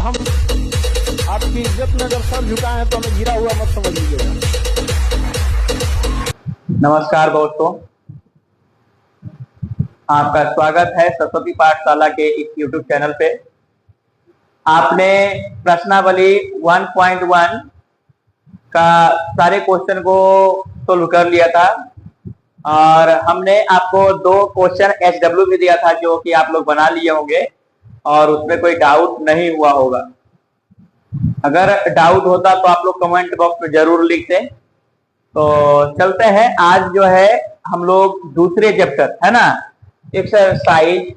हम आपकी इज्जत में अगर सर झुकाए हैं तो हमें गिरा हुआ मत समझ लीजिएगा। नमस्कार दोस्तों, आपका स्वागत है सरस्वती पाठशाला के इस YouTube चैनल पे। आपने प्रश्नावली 1.1 का सारे क्वेश्चन को सोल्व कर लिया था और हमने आपको 2 क्वेश्चन HW भी दिया था जो कि आप लोग बना लिए होंगे और उसमें कोई डाउट नहीं हुआ होगा। अगर डाउट होता तो आप लोग कमेंट बॉक्स में जरूर लिखते। तो चलते हैं, आज जो है हम लोग दूसरे चैप्टर है ना, एक्सरसाइज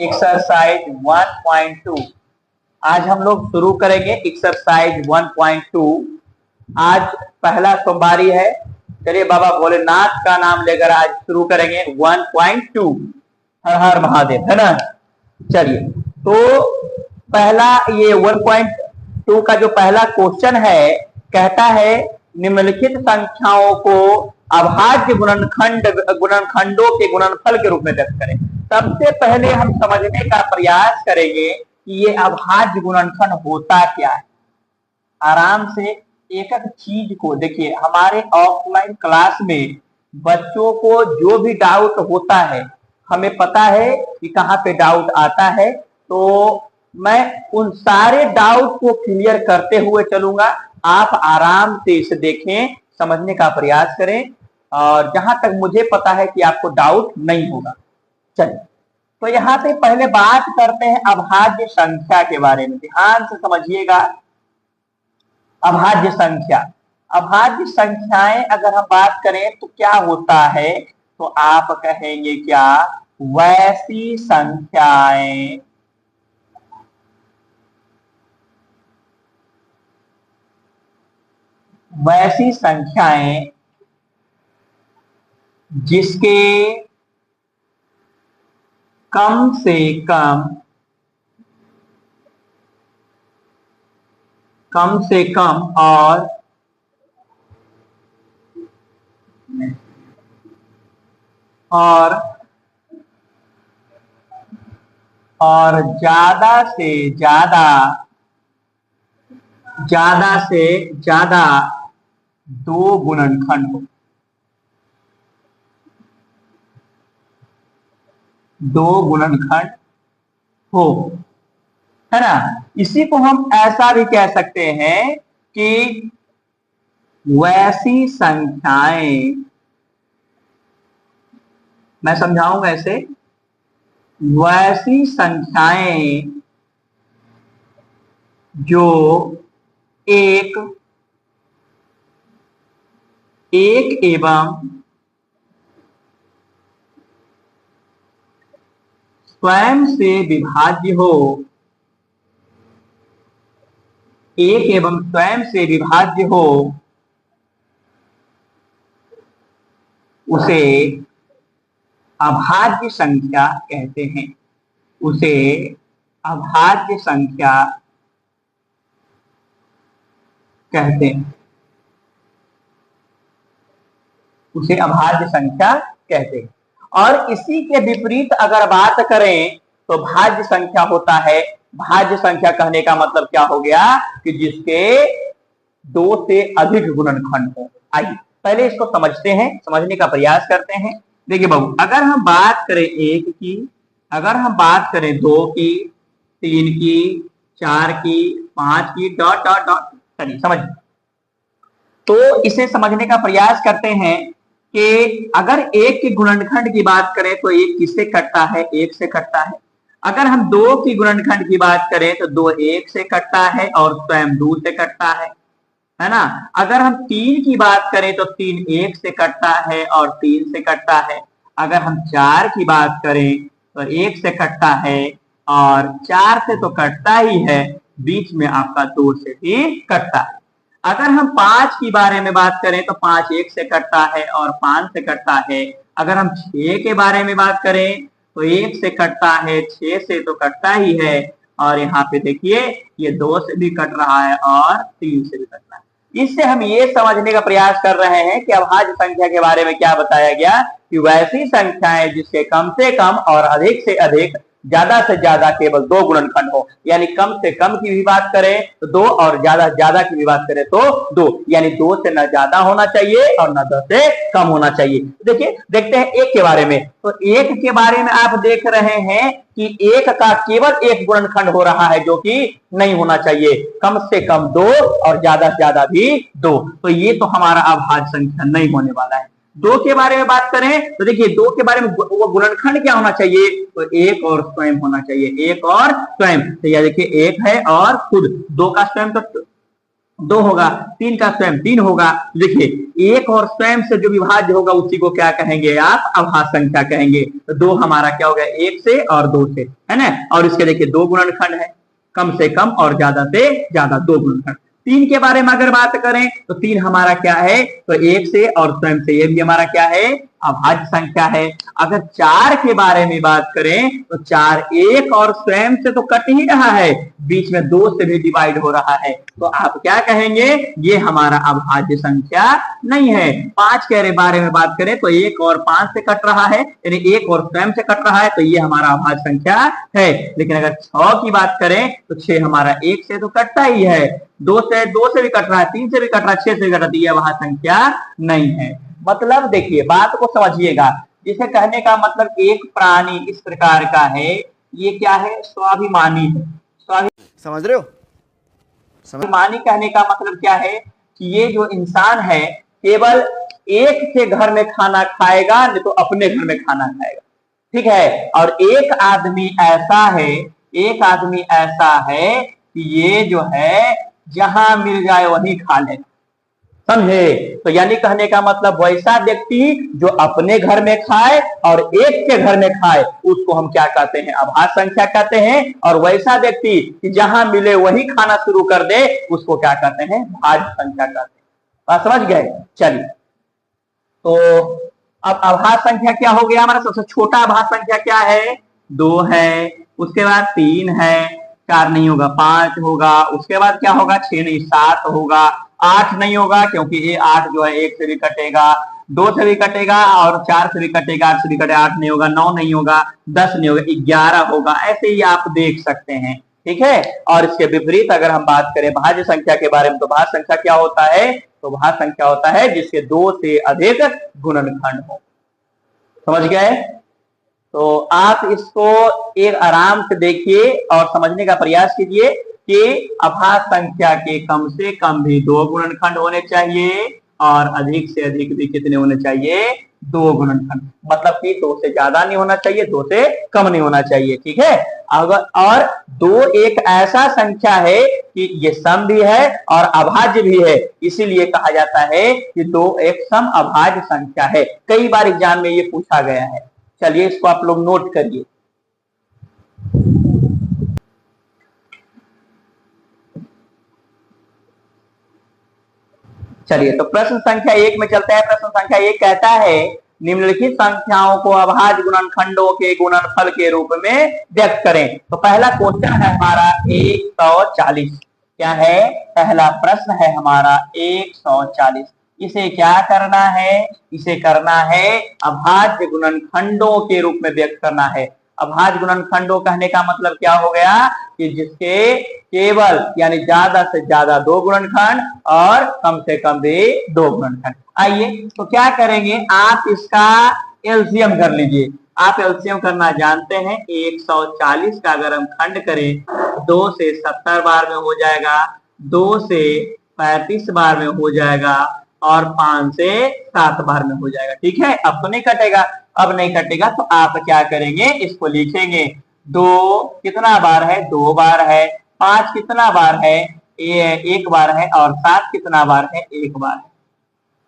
1.2 आज हम लोग शुरू करेंगे। एक्सरसाइज 1.2 आज पहला सोमवारी है। चलिए बाबा भोलेनाथ का नाम लेकर आज शुरू करेंगे 1.2। हर हर महादेव, है ना। चलिए, तो पहला ये 1.2 का जो पहला क्वेश्चन है, कहता है निम्नलिखित संख्याओं को अभाज्य गुणनखंडों के गुणनफल के रूप में व्यक्त करें। सबसे पहले हम समझने का प्रयास करेंगे कि ये अभाज्य गुणनखंड होता क्या है। आराम से एक एक चीज को देखिए। हमारे ऑफलाइन क्लास में बच्चों को जो भी डाउट होता है, हमें पता है कि कहाँ पे डाउट आता है, तो मैं उन सारे डाउट को क्लियर करते हुए चलूंगा। आप आराम से इसे देखें, समझने का प्रयास करें और जहां तक मुझे पता है कि आपको डाउट नहीं होगा। चलिए, तो यहाँ पे पहले बात करते हैं अभाज्य संख्या के बारे में। ध्यान से समझिएगा। अभाज्य संख्या, अभाज्य संख्याएं अगर हम बात करें तो क्या होता है, तो आप कहेंगे क्या, वैसी संख्याएं जिसके कम से कम और ज्यादा से ज्यादा 2 गुणनखंड हो। 2 गुणनखंड हो, है ना। इसी को हम ऐसा भी कह सकते हैं कि वैसी संख्याएं, मैं समझाऊंगा ऐसे, वैसी संख्याएं जो एक एवं स्वयं से विभाज्य हो, एक एवं स्वयं से विभाज्य हो, उसे अभाज्य संख्या कहते हैं। उसे अभाज्य संख्या कहते हैं। उसे अभाज्य संख्या कहते हैं। और इसी के विपरीत अगर बात करें तो भाज्य संख्या होता है। भाज्य संख्या कहने का मतलब क्या हो गया, कि जिसके 2 से अधिक गुणनखंड हो। आइए पहले इसको समझते हैं, समझने का प्रयास करते हैं। देखिए बाबू, अगर हम बात करें 1 की, अगर हम बात करें 2 की, 3 की, 4 की, 5 की, डॉट डॉट डॉट, चलिए समझ। तो इसे समझने का प्रयास करते हैं कि अगर 1 के गुणनखंड की बात करें तो 1 किससे कटता है, 1 से कटता है। अगर हम 2 की गुणनखंड की बात करें तो 2 1 से कटता है और स्वयं 2 से कटता है ना। अगर हम 3 की बात करें तो 3 1 से कटता है और 3 से कटता है। अगर हम 4 की बात करें तो 1 से कटता है और 4 से तो कटता ही है, बीच में आपका 2 से भी कटता है। अगर हम 5 की बारे में बात करें तो 5 1 से कटता है और 5 से कटता है। अगर हम 6 के बारे में बात करें तो 1 से कटता है, 6 से तो कटता ही है, और यहाँ पे देखिए ये 2 से भी कट रहा है और 3 से भी कट रहा है। इससे हम ये समझने का प्रयास कर रहे हैं कि अभाज्य संख्या के बारे में क्या बताया गया, कि वैसी संख्याएं जिसके कम से कम और अधिक से अधिक ज्यादा से ज्यादा केवल 2 गुणनखंड हो, यानी कम से कम की भी बात करें तो 2 और ज्यादा से ज्यादा की भी बात करें तो 2, यानी 2 से न ज्यादा होना चाहिए और न 10 से कम होना चाहिए। देखिए देखते हैं 1 के बारे में। तो 1 के बारे में आप देख रहे हैं कि 1 का केवल 1 गुणनखंड हो रहा है, जो कि नहीं होना चाहिए, कम से कम 2 और ज्यादा से ज्यादा भी 2। तो ये तो हमारा अभाज्य संख्या नहीं होने वाला है। 2 के बारे में बात करें तो देखिए 2 के बारे में वो गुणनखंड क्या होना चाहिए, तो 1 और स्वयं होना चाहिए, 1 और स्वयं। तो यह देखिए 1 है और खुद, 2 का स्वयं तो 2 होगा, 3 का स्वयं 3 होगा। देखिए 1 और स्वयं से जो विभाज्य होगा उसी को क्या कहेंगे आप, अभाज्य संख्या कहेंगे। तो 2 हमारा क्या हो गया, 1 से और 2 से, है ना। और इसके देखिए 2 गुणनखंड है, कम से कम और ज्यादा से ज्यादा 2 गुणनखंड। 3 के बारे में अगर बात करें तो 3 हमारा क्या है, तो 1 से और स्वयं से, ये भी हमारा क्या है, अभाज्य संख्या है। अगर 4 के बारे में बात करें तो 4 1 और स्वयं से तो कट ही रहा है, बीच में 2 से भी डिवाइड हो रहा है, तो आप क्या कहेंगे, ये हमारा अभाज्य संख्या नहीं है। 5 के बारे में बात करें तो 1 और 5 से कट रहा है, यानी 1 और स्वयं से कट रहा है, तो ये हमारा अभाज्य संख्या है। लेकिन अगर 6 की बात करें तो 6 हमारा 1 से तो कटता ही है, 2 से भी कट रहा है, 3 से भी कट रहा है, 6 से भी कट रहा है, ये अभाज्य संख्या नहीं है। मतलब देखिए बात को समझिएगा, जिसे कहने का मतलब एक प्राणी इस प्रकार का है, ये क्या है, स्वाभिमानी है। समझ रहे हो? स्वाभिमानी कहने का मतलब क्या है कि ये जो इंसान है केवल एक के घर में खाना खाएगा, नहीं तो अपने घर में खाना खाएगा, ठीक है। और एक आदमी ऐसा है कि ये जो है जहां मिल जाए वहीं खा ले, समझे। तो यानी कहने का मतलब वैसा व्यक्ति जो अपने घर में खाए और एक के घर में खाए, उसको हम क्या कहते हैं, अभाज्य संख्या कहते हैं। और वैसा व्यक्ति कि जहां मिले वही खाना शुरू कर दे, उसको क्या कहते हैं, भाज्य संख्या कहते हैं। समझ गए। चलिए, तो अब अभाज्य संख्या क्या हो गया, हमारा सबसे छोटा अभाज्य संख्या क्या है, 2 है, उसके बाद 3 है, 4 नहीं होगा, 5 होगा, उसके बाद क्या होगा, 6 नहीं 7 होगा, 8 नहीं होगा क्योंकि ये 8 जो है 1 से भी कटेगा, 2 से भी कटेगा और 4 से भी कटेगा, 8 से भी कटेगा, 8 नहीं होगा, 9 नहीं होगा, 10 नहीं होगा, 11 होगा। ऐसे ही आप देख सकते हैं, ठीक है। और इसके विपरीत अगर हम बात करें भाज्य संख्या के बारे में, तो भाज्य संख्या क्या होता है, तो भाज्य संख्या होता है जिसके 2 से अधिक गुणनखंड हो। समझ गए। तो आप इसको एक आराम से देखिए और समझने का प्रयास कीजिए कि अभाज्य संख्या के कम से कम भी 2 गुणनखंड होने चाहिए और अधिक से अधिक भी कितने होने चाहिए, 2 गुणनखंड। मतलब कि 2 से ज्यादा नहीं होना चाहिए, 2 से कम नहीं होना चाहिए, ठीक है। अगर और 2 एक ऐसा संख्या है कि ये सम भी है और अभाज्य भी है, इसीलिए कहा जाता है कि 2 एक सम अभाज्य संख्या है। कई बार एग्जाम में ये पूछा गया है। चलिए इसको आप लोग नोट करिए। चलिए तो प्रश्न संख्या 1 में चलते हैं। प्रश्न संख्या 1 कहता है निम्नलिखित संख्याओं को अभाज्य गुणनखंडों के गुणनफल के रूप में व्यक्त करें। तो पहला क्वेश्चन है हमारा 140। क्या है, पहला प्रश्न है हमारा 140। इसे क्या करना है, इसे करना है अभाज्य गुणनखंडों के रूप में व्यक्त करना है। अभाज्य गुणनखंडों कहने का मतलब क्या हो गया कि जिसके केवल यानी ज्यादा से ज्यादा 2 गुणनखंड और कम से कम भी 2 गुणनखंड। आइए तो क्या करेंगे, आप इसका एलसीएम कर लीजिए। आप एलसीएम करना जानते हैं। 140 का अगर हम खंड करें, 2 से 70 बार में हो जाएगा, 2 से 35 बार में हो जाएगा और 5 से 7 बार में हो जाएगा, ठीक है। अब तो नहीं कटेगा, अब नहीं कटेगा तो आप क्या करेंगे, इसको लिखेंगे। 2 कितना बार है, 2 बार है, 5 कितना बार है, 1 बार है, और 7 कितना बार है, 1 बार है।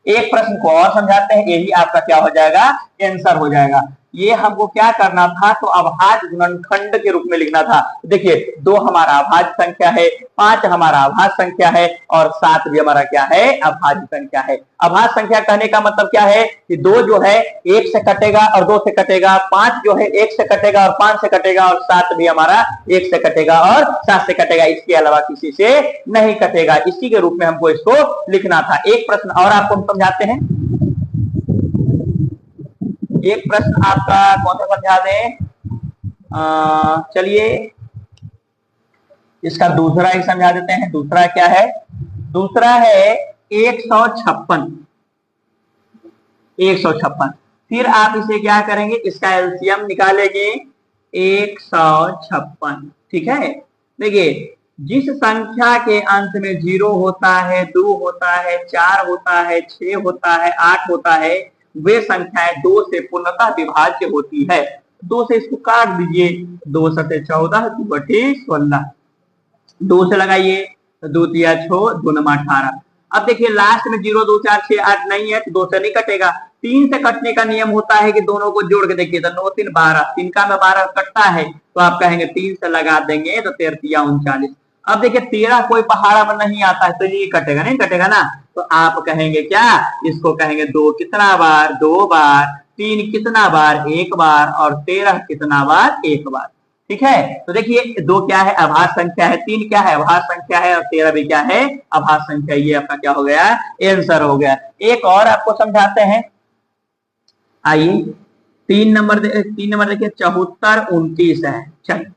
एक प्रश्न को और समझाते हैं, यही आपका क्या हो जाएगा, आंसर हो जाएगा। ये हमको क्या करना था, तो अभाज्य गुणनखंड के रूप में लिखना था। देखिए 2 हमारा अभाज्य संख्या है, 5 हमारा अभाज्य संख्या है और 7 भी हमारा क्या है, अभाज्य संख्या है। अभाज्य संख्या कहने का मतलब क्या है कि 2 जो है 1 से कटेगा और 2 से कटेगा, 5 जो है 1 से कटेगा और 5 से कटेगा, और 7 भी हमारा 1 से कटेगा और 7 से कटेगा, इसके अलावा किसी से नहीं कटेगा। इसी के रूप में हमको इसको लिखना था। एक प्रश्न और आपको हम समझाते हैं। एक प्रश्न आपका कौन सा समझा दें, चलिए इसका दूसरा ही समझा देते हैं। दूसरा क्या है? दूसरा है 156। 156। फिर आप इसे क्या करेंगे? इसका एलसीएम निकालेंगे 156। ठीक है, देखिए जिस संख्या के अंत में 0 होता है, 2 होता है, 4 होता है, 6 होता है, 8 होता है, वे संख्याएं 2 से पूर्णतः विभाज्य होती है। 2 से इसको काट दीजिए, 2 सते 14, 2 बटे 16, 2 से लगाइए तो 2 तिया 6, 2 नमा 18। अब देखिए लास्ट में 0, 2, 4, 6, 8 नहीं है तो 2 से नहीं कटेगा। 3 से कटने का नियम होता है कि दोनों को जोड़ के देखिए तो 9 3 12, 3 का में 12 कटता है तो आप कहेंगे 3 से लगा देंगे तो 13 तिया 39। अब देखिए 13 कोई पहाड़ा में नहीं आता है तो ये कटेगा, नहीं कटेगा ना, तो आप कहेंगे क्या? इसको कहेंगे 2 कितना बार? 2 बार। 3 कितना बार? 1 बार। और 13 कितना बार? 1 बार। ठीक है, तो देखिए 2 क्या है? अभाज्य संख्या है। 3 क्या है? अभाज्य संख्या है। और 13 भी क्या है? अभाज्य संख्या। ये आपका क्या हो गया? आंसर हो गया। एक और आपको समझाते हैं, आइए 3 नंबर देखिए 74 29 है। चलिए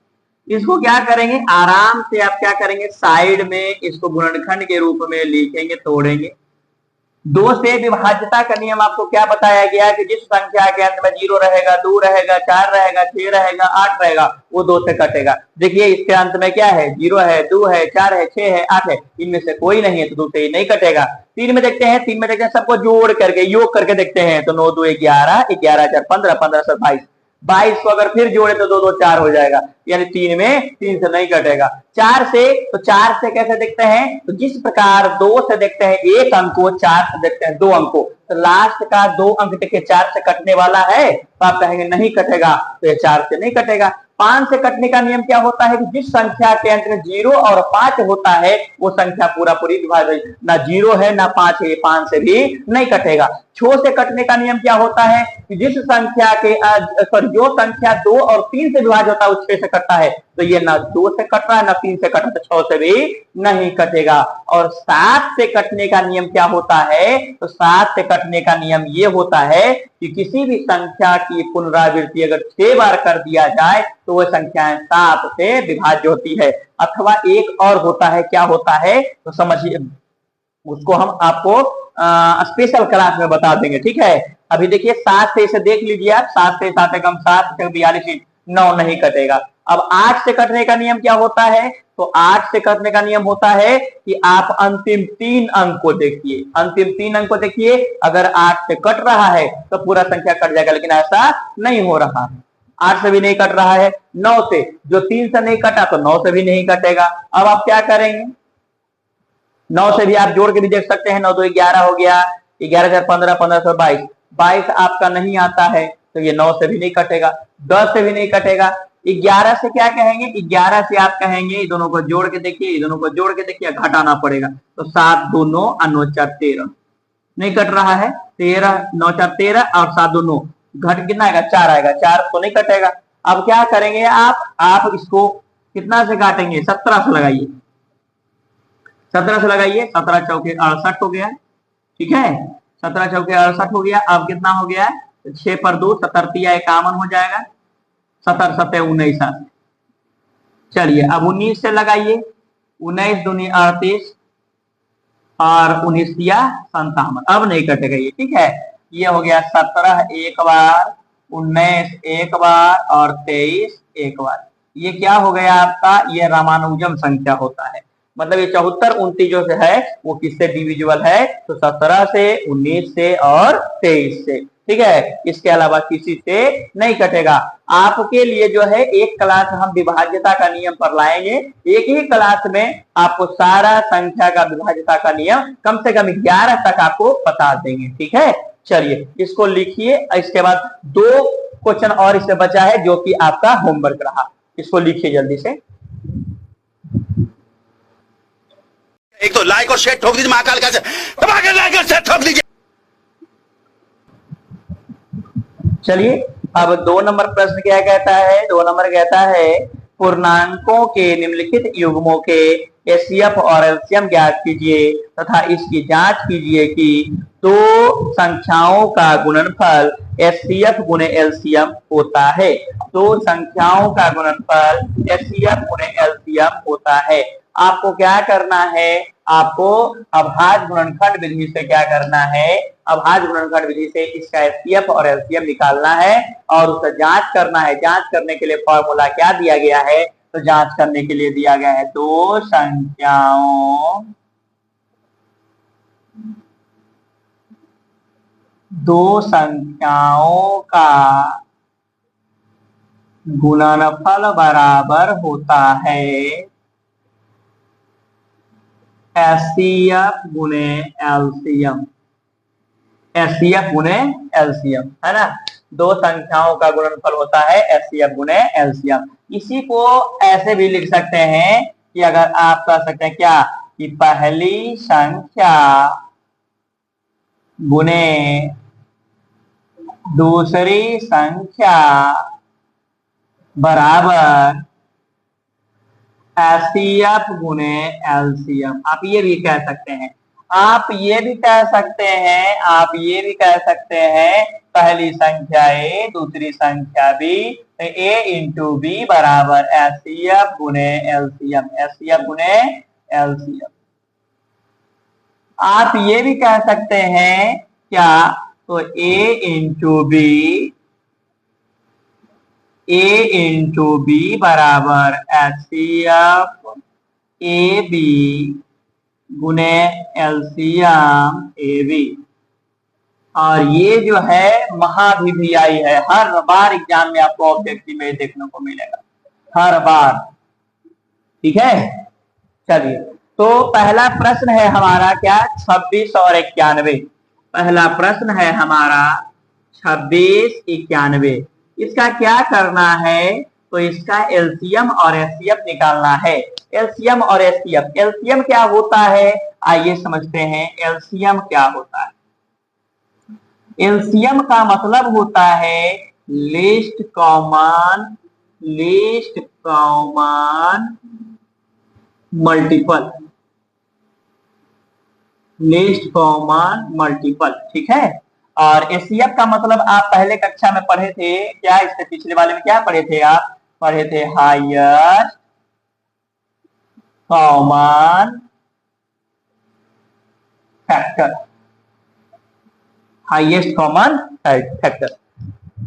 इसको क्या करेंगे? आराम से आप क्या करेंगे? साइड में इसको गुणनखंड के रूप में लिखेंगे, तोड़ेंगे। 2 से विभाज्यता का नियम आपको क्या बताया गया कि जिस संख्या के अंत में 0 रहेगा, 2 रहेगा, 4 रहेगा, 6 रहेगा, 8 रहेगा, वो 2 से कटेगा। देखिए इसके अंत में क्या है? 0 है, 2 है, 4 है, 6 है, 8 है, इनमें से कोई नहीं है तो 2 से ही नहीं कटेगा। 3 में देखते हैं, 3 में देखते हैं सबको जोड़ करके योग करके देखते हैं तो 9 2 11, 11 4 15, 15 से 22, 22 को अगर फिर जोड़े तो 2 2 4 हो जाएगा, यानी 3 में 3 से नहीं कटेगा। 4 से, तो 4 से कैसे देखते हैं? तो जिस प्रकार 2 से देखते हैं 1 अंक को, 4 से देखते हैं 2 अंक को, तो लास्ट का 2 अंक देखिए 4 से कटने वाला है तो आप कहेंगे नहीं कटेगा, तो ये 4 से नहीं कटेगा। 5 से कटने का नियम क्या होता है कि जिस संख्या के अंत में 0 और 5 होता है वो संख्या पूरा पूरी विभाज्य, ना 0 है ना 5 है, 5 से भी नहीं कटेगा। 6 से कटने का नियम क्या होता है कि जिस संख्या के जो संख्या 2 और 3 से विभाज्य होता है वो 6 से कटता है, तो ये ना 2 से कट रहा है ना 3 से कट रहा है, तो 6 से भी नहीं कटेगा। और 7 से कटने का नियम क्या होता है? तो 7 से कटने का नियम ये होता है कि किसी भी संख्या की पुनरावृत्ति अगर 6 बार कर दिया जाए तो वह संख्याएं 7 से विभाज्य होती है। अथवा एक और होता है, क्या होता है तो समझिए, उसको हम आपको स्पेशल क्लास में बता देंगे। ठीक है, अभी देखिए 7 से इसे देख लीजिए आप, 7 से 7 एकम 7 42, 9 नहीं कटेगा। अब 8 से कटने का नियम क्या होता है? तो 8 से कटने का नियम होता है कि आप अंतिम 3 अंक को देखिए, अंतिम 3 अंक को देखिए, अगर 8 से कट रहा है तो पूरा संख्या कट जाएगा, लेकिन ऐसा नहीं हो रहा है। 8 से भी नहीं कट रहा है, 9 से, जो 3 से नहीं कटा तो 9 से भी नहीं कटेगा। अब आप क्या करेंगे? 9 से भी आप जोड़ के भी देख सकते हैं, 9 2 11 हो गया, 11 4 15, 15 से 22, 22 आपका नहीं आता है तो ये 9 से भी नहीं कटेगा, 10 से भी नहीं कटेगा। 11 से क्या कहेंगे? 11 से आप कहेंगे दोनों को जोड़ के देखिए, दोनों को जोड़ के देखिए, घटाना पड़ेगा तो 7 2 9 और 9 4 13, नहीं कट रहा है, 13 9 4 13 और 7 2 9, घट कितना आएगा? 4 आएगा, 4 तो नहीं कटेगा। अब क्या करेंगे आप इसको कितना से काटेंगे? 17 से लगाइए, 17 से लगाइए, 17 चौके 68 हो गया। ठीक है, 17 चौके 68 हो गया। अब कितना हो गया? 6 पर 2 17 51 हो जाएगा, 17 7 19। चलिए अब 19 से लगाइए, 19 दूनी 38 और 19 दिया 57, अब नहीं कटेगा ये। ठीक है, ये हो गया 17 एक बार, 19 एक बार और 23 एक बार। ये क्या हो गया आपका? ये रामानुजम संख्या होता है, मतलब ये 74 29 जो है वो किससे डिविजिबल है? तो 17 से, 19 से और 23 से। ठीक है, इसके अलावा किसी से नहीं कटेगा। आपके लिए जो है एक क्लास हम विभाज्यता का नियम पर लाएंगे, एक ही क्लास में आपको सारा संख्या का विभाज्यता का नियम कम से कम 11 तक आपको बता देंगे। ठीक है, चलिए इसको लिखिए। इसके बाद 2 क्वेश्चन और इससे बचा है जो कि आपका होमवर्क रहा, इसको लिखिए जल्दी से। एक तो लाइक और शेयर ठोक दीजिए, महाकाल का दबा के लाइक और शेयर ठोक दीजिए। चलिए अब 2 नंबर प्रश्न क्या कहता है? 2 नंबर कहता है पूर्णांकों के निम्नलिखित युग्मों के एचसीएफ और एलसीएम ज्ञात कीजिए तथा इसकी जांच कीजिए कि दो संख्याओं का गुणनफल एचसीएफ गुणे एलसीएम होता है। दो संख्याओं का गुणनफल एचसीएफ गुणे एलसीएम होता है। आपको क्या करना है, आपको अभाज्य गुणनखंड विधि से क्या करना है, अभाज्य गुणनखंड विधि से इसका एचसीएफ और एलसीएम निकालना है और उसका जांच करना है। जांच करने के लिए फॉर्मूला क्या दिया गया है, तो जांच करने के लिए दिया गया है दो संख्याओं का गुणनफल बराबर होता है एचसीएफ गुणे एलसीएम। एचसीएफ गुणे एलसीएम है ना, दो संख्याओं का गुणनफल होता है एचसीएफ गुणे एलसीएम। इसी को ऐसे भी लिख सकते हैं कि अगर आप कह सकते हैं क्या कि पहली संख्या गुणे दूसरी संख्या बराबर एचसीएफ गुणे एलसीएम। आप ये भी कह सकते हैं, आप ये भी कह सकते हैं, आप ये भी कह सकते हैं पहली संख्या ए दूसरी संख्या बी, तो ए इंटू बी बराबर एचसीएफ गुणे एलसीएम, एचसीएफ गुणे एलसीएम। आप ये भी कह सकते हैं क्या, तो ए इंटू बी बराबर एचसीएफ ए बी गुणे एलसीएम ए बी। और ये जो है महाभिभियाई है, हर बार एग्जाम में आपको ऑब्जेक्टिव में देखने को मिलेगा, हर बार। ठीक है, चलिए तो पहला प्रश्न है हमारा क्या, 26 और 91। पहला प्रश्न है हमारा 26, 91। इसका क्या करना है, तो इसका एलसीएम और एचसीएफ निकालना है। एलसीएम और एचसीएफ, एलसीएम क्या होता है आइए समझते हैं। एलसीएम क्या होता है, एलसीएम का मतलब होता है least common multiple, least common multiple. ठीक है, और एचसीएफ का मतलब आप पहले कक्षा में पढ़े थे क्या, इससे पिछले वाले में क्या पढ़े थे, आप पढ़े थे highest common factor, highest common factor.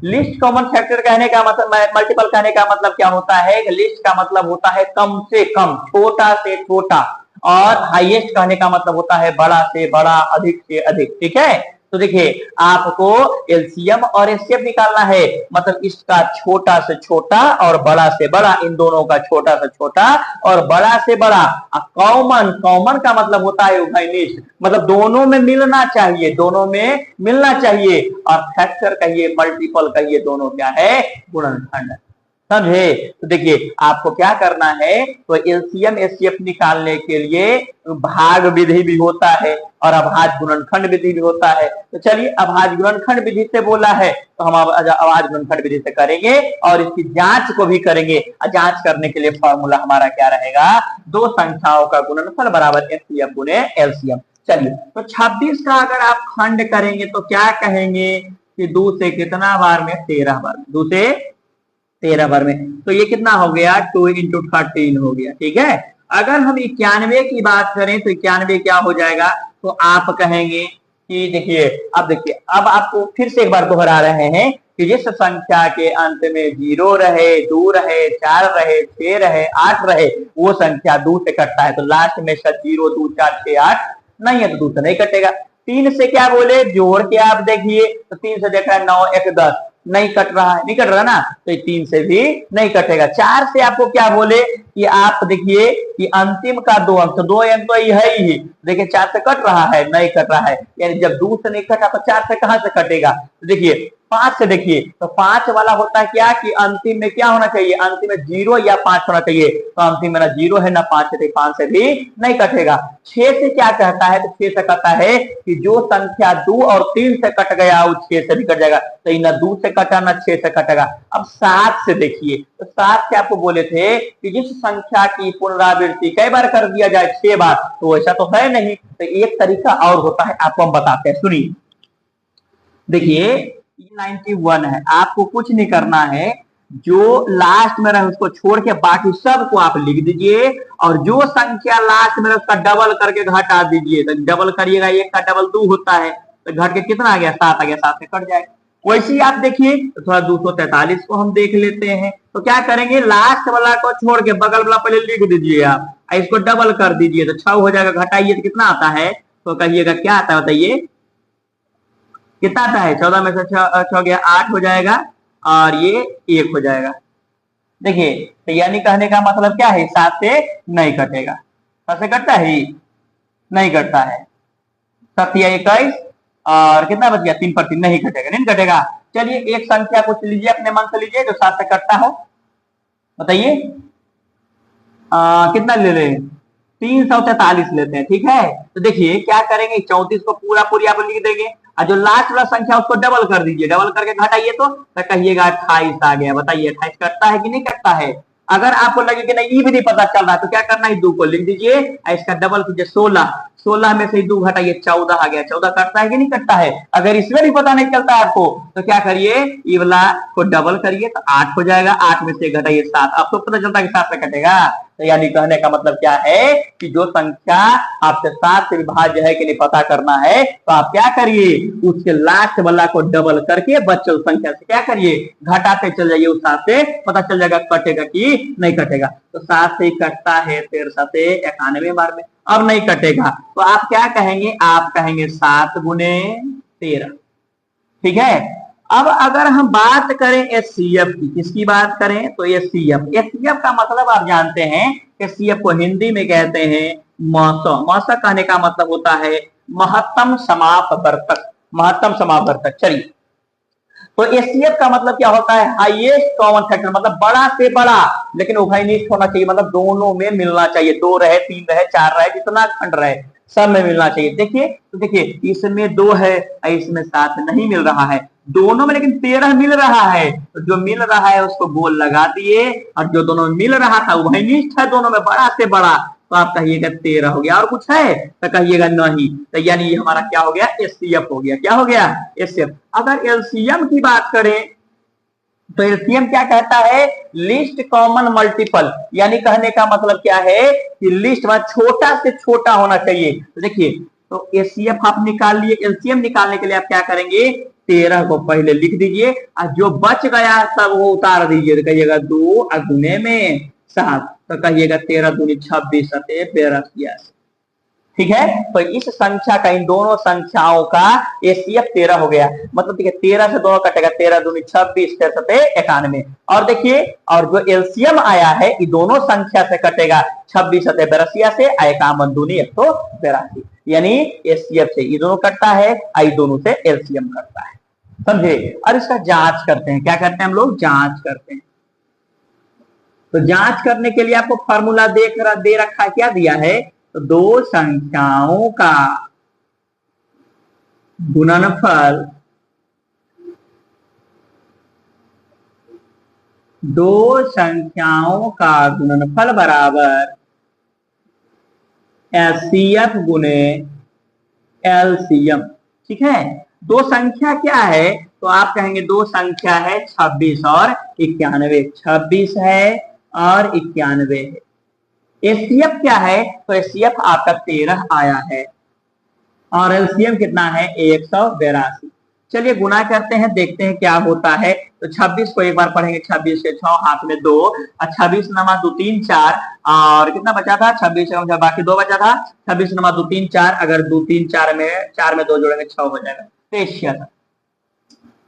List common factor कहने का मतलब, मल्टीपल कहने का मतलब क्या होता है, लिस्ट का मतलब होता है कम से कम, छोटा से छोटा, और हाईएस्ट कहने का मतलब होता है बड़ा से बड़ा, अधिक से अधिक। ठीक है, तो देखिए आपको एलसीएम और एचसीएफ निकालना है, मतलब इसका छोटा से छोटा और बड़ा से बड़ा, इन दोनों का छोटा से छोटा और बड़ा से बड़ा। कॉमन का मतलब होता है उभयनिष्ठ, मतलब दोनों में मिलना चाहिए, दोनों में मिलना चाहिए। और फैक्टर कहिए, मल्टीपल कहिए, दोनों क्या है, गुणनखंड। समझे, तो देखिए आपको क्या करना है, तो एलसीएम एचसीएफ निकालने के लिए भाग विधि भी होता है और अभाज्य गुणनखंड विधि भी होता है। तो चलिए अभाज्य गुणनखंड विधि से बोला है तो हम अभाज्य गुणनखंड विधि से करेंगे और इसकी जांच को भी करेंगे। जांच करने के लिए फॉर्मूला हमारा क्या रहेगा, दो संख्याओं का गुणनफल बराबर एचसीएफ गुणे एलसीएम। चलिए तो 26 का अगर आप खंड करेंगे तो क्या कहेंगे कि 2 से कितना बार में, 13 बार में, 2 से 13 बार में, तो ये कितना हो गया, 2 इंटू 13 हो गया। ठीक है, अगर हम 91 की बात करें तो 91 क्या हो जाएगा, तो आप कहेंगे कि देखिए, अब देखिए, अब आपको फिर से एक बार दोहरा रहे हैं कि जिस संख्या के अंत में 0 रहे, 2 रहे, 4 रहे, 6 रहे, 8 रहे, वो संख्या 2 से कटता है। तो लास्ट में 0, 2, 4, 6, 8 नहीं है तो 2 से नहीं कटेगा। 3 से क्या बोले, जोड़ के आप देखिए, तो 3 से देखा 9, 1, 10, नहीं कट रहा है, नहीं कट रहा ना, तो 3 से भी नहीं कटेगा। 4 से आपको क्या बोले कि आप देखिए कि अंतिम का 2 अंक, तो 2 अंक तो है ही, देखिए 4 से कट रहा है, नहीं कट रहा है, यानी जब 2 से नहीं कटा तो 4 से कहां से कटेगा। तो देखिए 5 से देखिए, तो 5 वाला होता है क्या कि अंतिम में क्या होना चाहिए, अंतिम में 0 या 5 होना चाहिए, तो अंतिम में ना 0 है ना 5 है, 5 से भी नहीं कटेगा। 6 से क्या कहता है, तो 6 से कहता है कि जो संख्या 2 और 3 से कट गया वो 6 से भी कट जाएगा, तो ना 2 से कटा ना 6 से कटेगा। अब 7 से देखिए, तो 7 से आपको बोले थे कि जिस संख्या की पुनरावृत्ति कई बार कर दिया जाए 6 बार, तो ऐसा तो है नहीं, तो एक तरीका और होता है, आपको हम बताते हैं, सुनिए। देखिए 91 है, आपको कुछ नहीं करना है, जो लास्ट में रहे उसको छोड़ के बाकी सबको आप लिख दीजिए, और जो संख्या लास्ट में रहे उसका डबल करके घटा दीजिए। तो डबल करिएगा, 1 का डबल 2 होता है, तो घट के कितना आ गया, 7 आ गया, 7 से कट जाएगा। वैसे ही आप देखिए, तो थोड़ा 243 को हम देख लेते हैं, तो क्या करेंगे, लास्ट वाला को छोड़ के बगल वाला पहले लिख दीजिए आप, इसको डबल कर दीजिए, तो 6 हो जाएगा, घटाइए तो कितना आता है, तो कहिएगा क्या आता है, बताइए कितना आता है, 14 में से 6 गया 8 हो जाएगा, और ये 1 हो जाएगा। देखिए, तो यानी कहने का मतलब क्या है, 7 से नहीं कटेगा, 7 से कटता है, नहीं कटता है, 7 या 21, और कितना बच गया, 3 पर 3 नहीं कटेगा, नहीं कटेगा। चलिए एक संख्या कुछ लीजिए, अपने मन से लीजिए जो 7 से कटता हो, बताइए कितना ले रहे हैं, 343 लेते हैं, ठीक है। तो देखिए क्या करेंगे, 34 को पूरा पूरी आप लिख देंगे, और जो लास्ट वाला संख्या उसको डबल कर दीजिए, डबल करके घटाइए तो कहिएगा 28 आ गया। बताइए 28 कटता है कि नहीं कटता है। अगर आपको लगे कि नहीं ये भी नहीं पता चल रहा है, तो क्या करना है, 2 को लिख दीजिए, इसका डबल कीजिए, 16, 16 में से 2 घटाइए, 14 आ गया। 14 कटता है कि नहीं कटता है। अगर इसमें भी पता नहीं चलता है आपको, तो क्या करिए, ये वाला को डबल करिए, तो 8 हो जाएगा, 8 में से घटाइए 7, अब तो पता चलता है कि 7 से कटेगा। तो यानी कहने का मतलब क्या है कि जो संख्या आपसे 7 से विभाज्य है कि नहीं पता करना है, तो आप क्या करिए, उसके लास्ट वाला को डबल करके बच्चों संख्या से क्या करिए, घटाते चल जाइए, उस 7 से पता चल जाएगा कटेगा कि नहीं कटेगा। तो 7 से कटता है, 13 से 91 बार में, अब नहीं कटेगा, तो आप क्या कहेंगे, आप कहेंगे 7 गुने 13, ठीक है। अब अगर हम बात करें एचसीएफ की, किसकी बात करें, तो एचसीएफ, एचसीएफ का मतलब आप जानते हैं, एचसीएफ को हिंदी में कहते हैं मौसा। मौसा कहने का मतलब होता है महत्तम समापवर्तक, महत्तम समापवर्तक। चलिए, तो एचसीएफ का मतलब क्या होता है, हाईएस्ट कॉमन फैक्टर, मतलब बड़ा से बड़ा, लेकिन उभयनिष्ठ होना चाहिए, मतलब दोनों में मिलना चाहिए, 2 रहे 3 रहे 4 रहे, जितना खंड रहे सब में मिलना चाहिए। देखिए, तो देखिए इसमें 2 है, इसमें 7 नहीं मिल रहा है, दोनों में लेकिन 13 मिल रहा है, तो जो मिल रहा है उसको गोल लगा दिए, और जो दोनों में मिल रहा था उभयनिष्ठ है, दोनों में बड़ा से बड़ा, तो आप कहिएगा 13 हो गया। और कुछ है तो कहिएगा नहीं, तो यानी ये हमारा क्या हो गया, एचसीएफ हो गया। क्या हो गया, एचसीएफ। अगर एलसीएम की बात करें, तो एलसीएम क्या कहता है, लिस्ट कॉमन मल्टीपल, यानी कहने का मतलब क्या है कि लिस्ट में छोटा से छोटा होना चाहिए। तो देखिए, तो एचसीएफ आप निकाल लिए, एलसीएम निकालने के लिए आप क्या करेंगे, 13 को पहले लिख दीजिए, और जो बच गया सब वो उतार दीजिए, तो कहिएगा 2 गुने में 7, तो कहिएगा 13 दूनी 26 सते 82, ठीक है। तो इस संख्या का, इन दोनों संख्याओं का एचसीएफ 13 हो गया, मतलब देखिए 13 से 2 कटेगा, 13 दूनी 26, 13 सते 91। और देखिए, और जो एलसीएम आया है ये दोनों संख्या से कटेगा, 26 सते 82 से, 51 दूनी 182, यानी एचसीएफ से ये दोनों कटता है, आई दोनों से एलसीएम कटता है, समझे। और इसका जांच करते हैं, क्या करते हैं हम लोग, जांच करते हैं। तो जांच करने के लिए आपको फॉर्मूला दे रखा है, क्या दिया है, तो 2 संख्याओं का गुणनफल, 2 संख्याओं का गुणनफल बराबर एचसीएफ गुने एलसीएम, ठीक है। 2 संख्या क्या है, तो आप कहेंगे 2 संख्या है 26 और 91, 26 है और 91 है। एचसीएफ क्या है, तो एचसीएफ आपका 13 आया है, और एलसीएम कितना है, 182। चलिए गुना करते हैं, देखते हैं क्या होता है। तो 26 को एक बार पढ़ेंगे, 26 के 6 हाथ में 2, 26 नमा 2 3 4, और कितना बचा था, 26 से बाकी 2 बचा था, 26 नमा 2 3 4, अगर 2 3 4 में 2 जोड़ेंगे 6 हो जाएगा, तो एशिया था।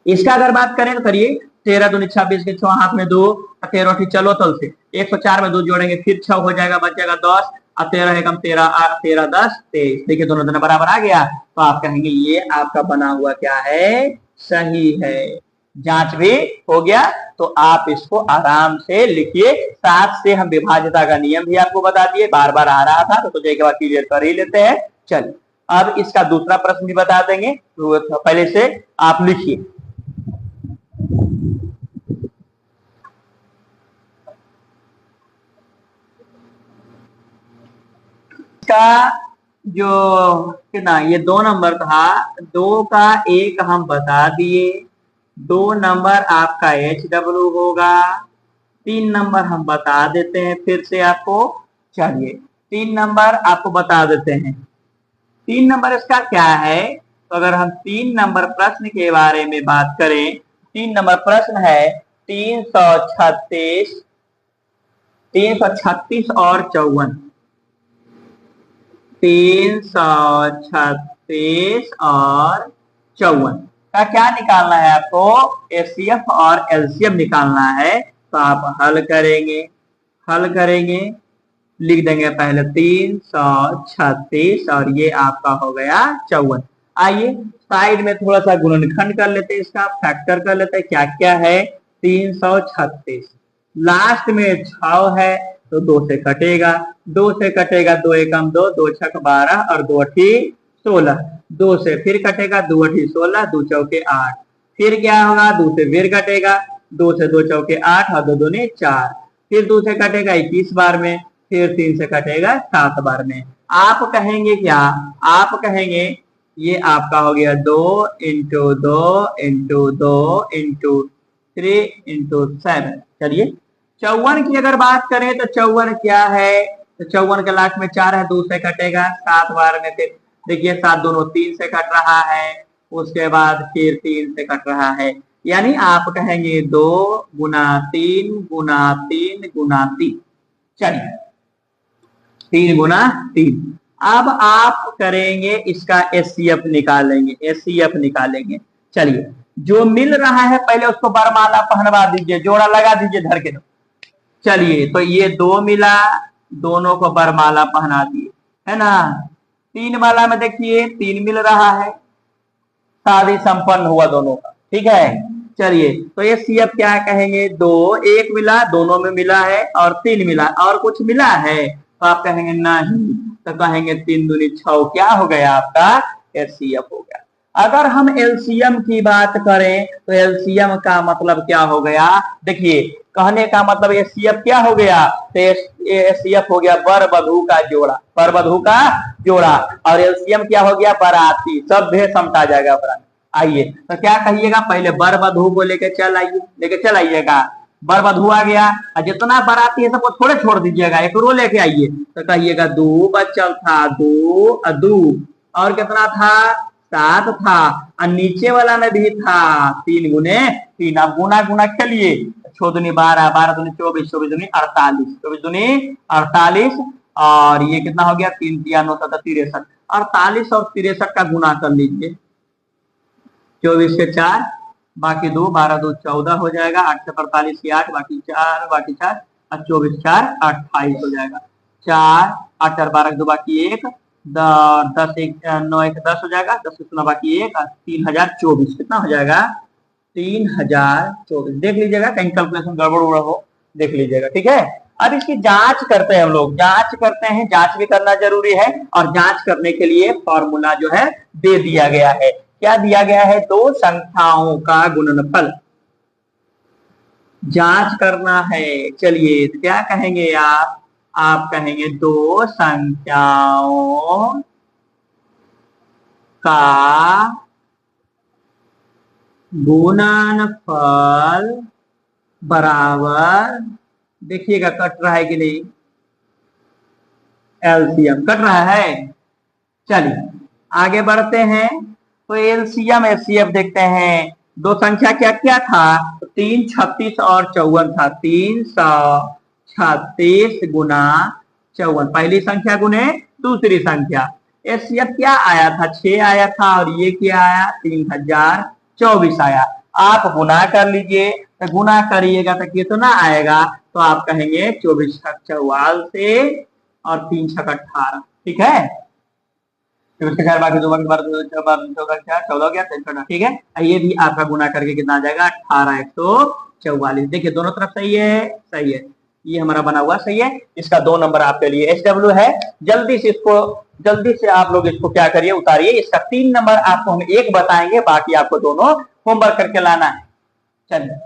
इसका अगर बात करें तो करिए, 13 दूनी 26 के 6 हाथ में 2, 13 चलो तल से 104 में 2 जोड़ेंगे, फिर 6 हो जाएगा, बचेगा 10, और 13 एकम 13, 8 13 10 23, देखिए दोनों बराबर आ गया। तो आप कहेंगे ये आपका बना हुआ क्या है, सही है। जांच भी हो गया। तो आप इसको आराम से लिखिए। 7 से हम विभाज्यता का नियम भी आपको बता दिए, बार बार आ रहा था तो एक बार क्लियर कर ही लेते हैं। चलिए अब इसका दूसरा प्रश्न भी बता देंगे, तो पहले से आप लिखिए। का जो कितना, ये 2 नंबर था, 2 का 1 हम बता दिए, 2 नंबर आपका HW होगा, 3 नंबर हम बता देते हैं फिर से आपको। चलिए 3 नंबर आपको बता देते हैं। 3 नंबर इसका क्या है, तो अगर हम 3 नंबर प्रश्न के बारे में बात करें, 3 नंबर प्रश्न है 336 और 54, 336 और 54 का क्या निकालना है आपको, HCF और LCM निकालना है। तो आप हल करेंगे, लिख देंगे पहले 336 और ये आपका हो गया 54। आइए साइड में थोड़ा सा गुणनखंड कर लेते हैं, इसका फैक्टर कर लेते हैं। क्या क्या है, 336 लास्ट में 6 है तो 2 से कटेगा, 2 एकम 2, 2 छक 12 और 2 अठी 16, 2 से फिर कटेगा, 2 अठी 16, 2 चौके 8, फिर क्या होगा, 2 से फिर कटेगा, 2 से 2 चौके 8 और 2 दूनी 4, फिर 2 से कटेगा 21 बार में, फिर 3 से कटेगा 7 बार में। आप कहेंगे क्या, आप कहेंगे ये आपका हो गया 2 इंटू 2 इंटू 2 इंटू 3 इंटू 7। चलिए 54 की अगर बात करें तो 54 क्या है, तो 54 के लास्ट में 4 है, 2 से कटेगा 7 बार में, फिर देखिए 7 दोनों 3 से कट रहा है, उसके बाद फिर 3 से कट रहा है, यानी आप कहेंगे 2 गुना 3 गुना 3 गुना 3। चलिए 3 गुना 3। अब आप करेंगे इसका HCF निकालेंगे। चलिए जो मिल रहा है पहले उसको बरमाला पहनवा दीजिए, जोड़ा लगा दीजिए धर के। चलिए तो ये 2 मिला, दोनों को बरमाला पहना दिए, है ना। 3 वाला में देखिए 3 मिल रहा है, शादी संपन्न हुआ दोनों का, ठीक है। चलिए तो HCF क्या कहेंगे, 2 1 मिला, दोनों में मिला है, और 3 मिला, और कुछ मिला है तो आप कहेंगे नहीं, तो कहेंगे 3 दूनी 6, क्या हो गया आपका HCF हो गया। अगर हम LCM की बात करें तो LCM का मतलब क्या हो गया, देखिए कहने का मतलब HCF क्या हो गया, तो HCF हो गया वर वधू का जोड़ा, और LCM क्या हो गया, बराती, सब भेद समटा जाएगा बराती। आइए तो क्या कहिएगा, पहले वर वधू को लेके चल आइएगा, वर वधू आ गया, और जितना बाराती है सबको थोड़े छोड़ दीजिएगा, एक रो लेके आइए, तो कहिएगा 2 बचल था, 2 और कितना था, 7 था, और नीचे वाला में भी था 3 गुने 3। अब गुना खेलिए, 6 दूनी 12, 12 दूनी 24, 24 दूनी 48, 24 दूनी 48, और ये कितना हो गया, 3 3 9 7 63, 48 और 63 का गुना कर लीजिए, 24 से 4 बाकी 2, 12 2 14 हो जाएगा, 8 से 45 की 8 बाकी 4 और 24 4 28 हो जाएगा, 4 8 4 12 2 बाकी 1, 10 1 9 1 10 हो जाएगा, 10 से 9 बाकी 1, 3024 कितना हो जाएगा, 3024। देख लीजिएगा कहीं कैलकुलेशन गड़बड़ हो, देख लीजिएगा, ठीक है। अब इसकी जांच करते हैं हम लोग, जांच भी करना जरूरी है, और जांच करने के लिए फॉर्मूला जो है दे दिया गया है। क्या दिया गया है, 2 संख्याओं का गुणनफल जांच करना है। चलिए तो क्या कहेंगे आप कहेंगे 2 संख्याओं का गुणनफल बराबर, देखिएगा कट रहा है कि नहीं, LCM कट रहा है। चलिए आगे बढ़ते हैं, तो LCM HCF देखते हैं। 2 संख्या क्या क्या था, 3 36 और 54 था, 336 गुना 54, पहली संख्या गुने दूसरी संख्या। HCF क्या आया था, 6 आया था, और ये क्या आया, 3024 आया। आप गुना कर लीजिए, तो गुना करिएगा तो कितना आएगा, तो आप कहेंगे 24 छक 44 से और 3 छक 18, ठीक है। फिर उसके चार बाकी 2 बाकी 14 गया 13, ठीक है। ये भी आपका गुना करके कितना आ जाएगा 18 144। देखिए दोनों तरफ सही है, सही है, ये हमारा बना हुआ सही है। इसका 2 नंबर आपके लिए SW है। जल्दी से आप लोग इसको क्या करिए, उतारिए। इसका 3 नंबर आपको हम एक बताएंगे, बाकी आपको दोनों होमवर्क करके लाना है। चलिए,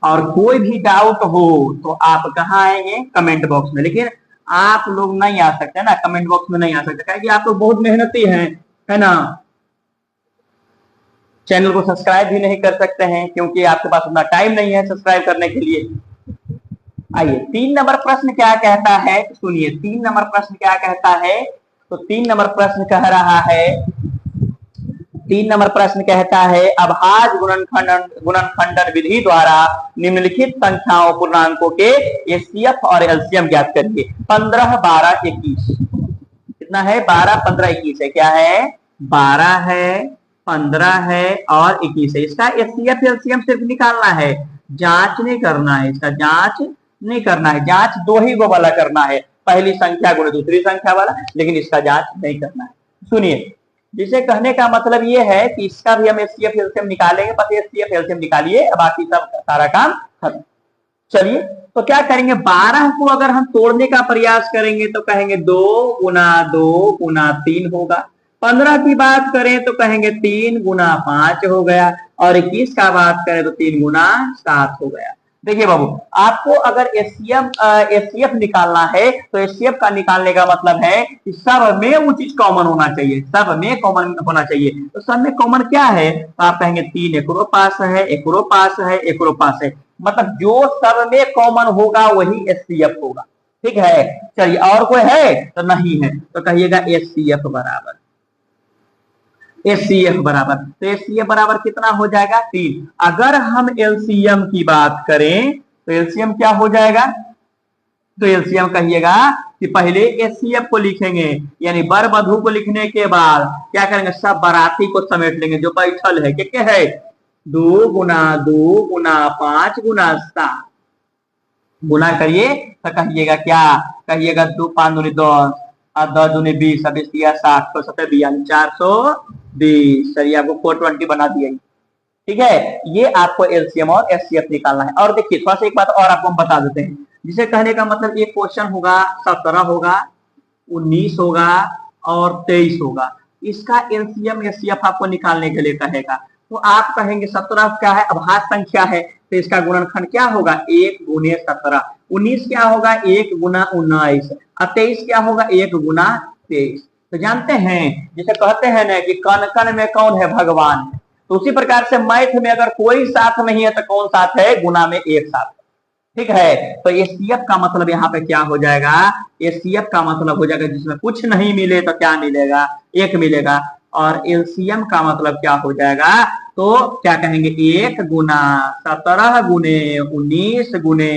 और कोई भी डाउट हो तो आप कहाँ आएंगे, कमेंट बॉक्स में। लेकिन आप लोग नहीं आ सकते ना, कमेंट बॉक्स में नहीं आ सकते, क्योंकि आप लोग बहुत मेहनती हैं, है ना। चैनल को सब्सक्राइब भी नहीं कर सकते हैं क्योंकि आपके पास उतना टाइम नहीं है सब्सक्राइब करने के लिए। आइए 3 नंबर प्रश्न क्या कहता है, सुनिए 3 नंबर प्रश्न क्या कहता है। तो 3 नंबर प्रश्न कह रहा है, 3 नंबर प्रश्न कहता है अभाज्य गुणनखंडन विधि द्वारा निम्नलिखित संख्याओं पूर्णांकों के एचसीएफ और एलसीएम ज्ञात करिए। 15 12 21 कितना है, 12 15 21 है। क्या है, 12 है, 15 है और 21 है। इसका एचसीएफ एलसीएम सिर्फ निकालना है, जांच नहीं करना है, इसका जांच नहीं करना है। जांच 2 ही गो वाला करना है, पहली संख्या गुणे दूसरी संख्या वाला, लेकिन इसका जांच नहीं करना है। सुनिए, जिसे कहने का मतलब ये है कि इसका भी हम एचसीएफ एलसीएम निकालेंगे, बस एचसीएफ एलसीएम निकालिए, बाकी सब सारा काम खत्म। चलिए तो क्या करेंगे, 12 को अगर हम तोड़ने का प्रयास करेंगे तो कहेंगे 2 गुना 2 गुना 3 होगा। 15 की बात करें तो कहेंगे 3 गुना 5 हो गया, और 21 का बात करें तो 3 गुना 7 हो गया। देखिए बाबू, आपको अगर एचसीएफ निकालना है तो एचसीएफ का निकालने का मतलब है कि सब में वो चीज कॉमन होना चाहिए, सब में कॉमन होना चाहिए। तो सब में कॉमन क्या है, तो आप कहेंगे 3 एकरो पास है, एकरो पास है, एकरो पास है, मतलब जो सब में कॉमन होगा वही एचसीएफ होगा। ठीक है, चलिए और कोई है तो नहीं है, तो कहिएगा एचसीएफ बराबर, एचसीएफ बराबर, तो एचसीएफ बराबर कितना हो जाएगा 3। अगर हम एलसीएम की बात करें तो एलसीएम क्या हो जाएगा, तो एलसीएम कहिएगा कि पहले एचसीएफ को लिखेंगे, यानी वर वधु को लिखने के बाद क्या करेंगे, सब बाराती को समेट लेंगे जो बैठल है। क्या है, 2 गुना 2 गुना 5 गुना 7 गुना करिए तो कहिएगा क्या, कहिएगा 2 5 दूनी 10 और 10 दूनी 20 और 20 दिया 60 तो 7 42 420। चलिए आपको 420 बना दिया। ठीक है, ये आपको एलसीएम और एचसीएफ निकालना है। और देखिए थोड़ा सा एक बात और आपको हम बता देते हैं, जिसे कहने का मतलब एक क्वेश्चन होगा 17 होगा, 19 होगा और 23 होगा, इसका एलसीएम एचसीएफ आपको निकालने के लिए कहेगा। तो आप कहेंगे 17 क्या है, अभाज्य संख्या है, तो इसका गुणनखंड क्या होगा 1 गुने 17। 19 क्या होगा 1 गुना 19 और 23 क्या होगा 1 गुना 23। तो जानते हैं जिसे कहते हैं ना कि कण कण में कौन है, भगवान है। तो उसी प्रकार से मैथ में अगर कोई साथ नहीं है तो कौन साथ है, गुना में एक साथ। ठीक है, तो एचसीएफ का मतलब यहाँ पे क्या हो जाएगा, एचसीएफ का मतलब हो जाएगा जिसमें कुछ नहीं मिले तो क्या मिलेगा, 1 मिलेगा। और एलसीएम का मतलब क्या हो जाएगा, तो क्या कहेंगे 1 गुना 17 गुने 19 गुने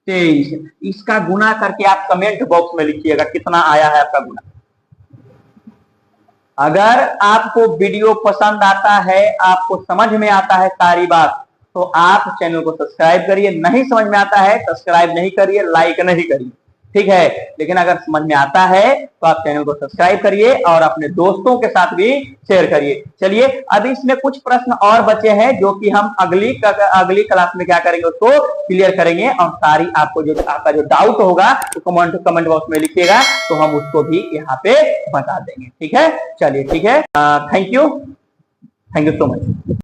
23। इसका गुना करके आप कमेंट बॉक्स में लिखिएगा कितना आया है आपका गुना। अगर आपको वीडियो पसंद आता है, आपको समझ में आता है सारी बात, तो आप चैनल को सब्सक्राइब करिए। नहीं समझ में आता है सब्सक्राइब नहीं करिए, लाइक नहीं करिए। ठीक है, लेकिन अगर समझ में आता है तो आप चैनल को सब्सक्राइब करिए और अपने दोस्तों के साथ भी शेयर करिए। चलिए अभी इसमें कुछ प्रश्न और बचे हैं जो कि हम अगली क्लास में क्या करेंगे, उसको क्लियर करेंगे। और सारी आपको जो आपका जो डाउट होगा तो कमेंट बॉक्स में लिखिएगा, तो हम उसको भी यहाँ पे बता देंगे। ठीक है, चलिए ठीक है, थैंक यू सो मच।